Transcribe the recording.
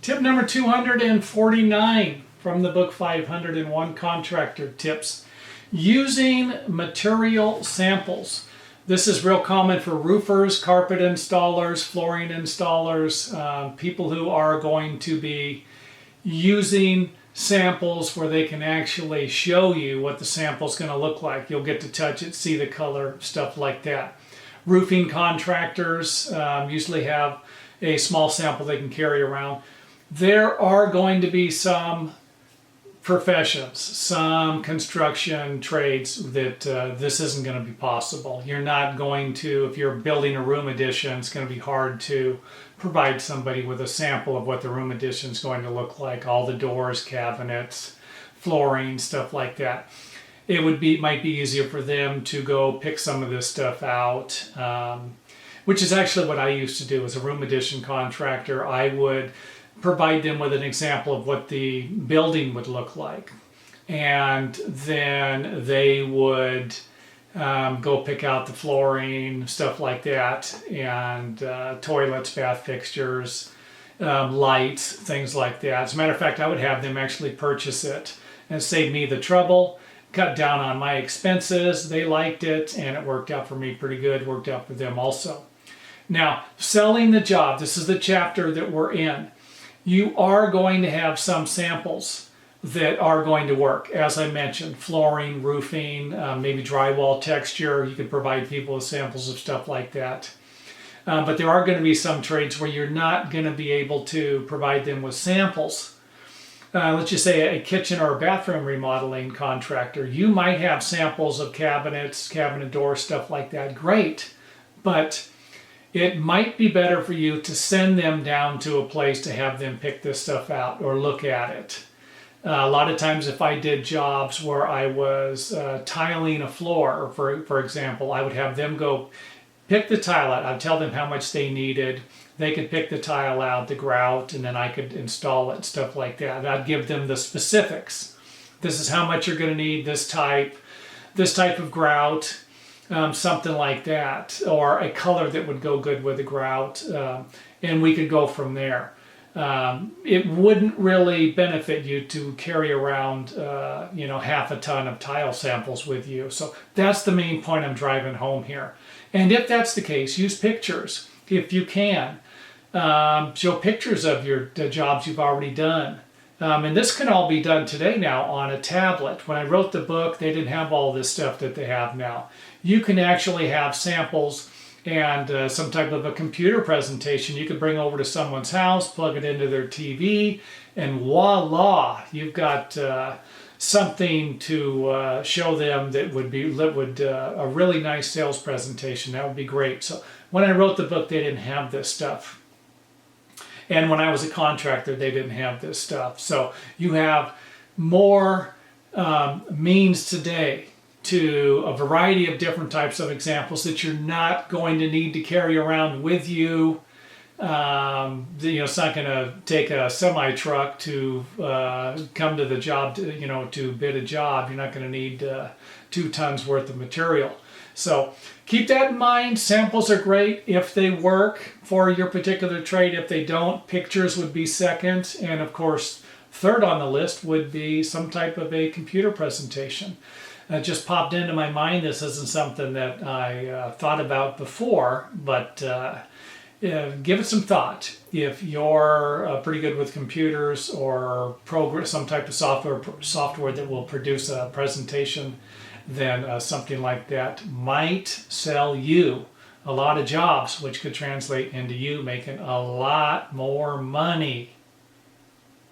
Tip number 249 from the book 501 Contractor Tips. Using material samples. This is real common for roofers, carpet installers, flooring installers, people who are going to be using samples where they can actually show you what the sample is going to look like. You'll get to touch it, see the color, stuff like that. Roofing contractors usually have a small sample they can carry around. There are going to be some professions, some construction trades that this isn't going to be possible. You're not going to, if you're building a room addition, it's going to be hard to provide somebody with a sample of what the room addition is going to look like, all the doors, cabinets, flooring, stuff like that. Might be easier for them to go pick some of this stuff out, which is actually what I used to do as a room addition contractor. I would provide them with an example of what the building would look like, and then they would go pick out the flooring, stuff like that, and toilets, bath fixtures, lights, things like that. As a matter of fact, I would have them actually purchase it and save me the trouble, cut down on my expenses. They liked it, and it worked out for me pretty good, worked out for them also. Now, selling the job, this is the chapter that we're in. You are going to have some samples that are going to work. As I mentioned, flooring, roofing, maybe drywall texture. You can provide people with samples of stuff like that. But there are going to be some trades where you're not going to be able to provide them with samples. Let's just say a kitchen or a bathroom remodeling contractor. You might have samples of cabinets, cabinet doors, stuff like that. Great. But it might be better for you to send them down to a place to have them pick this stuff out or look at it. A lot of times if I did jobs where I was tiling a floor, for example, I would have them go pick the tile out. I'd tell them how much they needed. They could pick the tile out, the grout, and then I could install it, stuff like that. And I'd give them the specifics. This is how much you're going to need, this type of grout, something like that, or a color that would go good with the grout, and we could go from there. It wouldn't really benefit you to carry around, half a ton of tile samples with you. So that's the main point I'm driving home here. And if that's the case, use pictures if you can. Show pictures of the jobs you've already done. And this can all be done today now on a tablet. When I wrote the book, they didn't have all this stuff that they have now. You can actually have samples and some type of a computer presentation you could bring over to someone's house, plug it into their TV, and voila, you've got something to show them that would a really nice sales presentation. That would be great. So when I wrote the book, they didn't have this stuff. And when I was a contractor, they didn't have this stuff. So you have more means today to a variety of different types of examples that you're not going to need to carry around with you. It's not going to take a semi-truck to come to the job, to bid a job. You're not going to need 2 tons worth of material. So keep that in mind. Samples are great if they work for your particular trade. If they don't, pictures would be second. And of course, third on the list would be some type of a computer presentation. It just popped into my mind. This isn't something that I thought about before, but give it some thought. If you're pretty good with computers or some type of software that will produce a presentation, then something like that might sell you a lot of jobs, which could translate into you making a lot more money.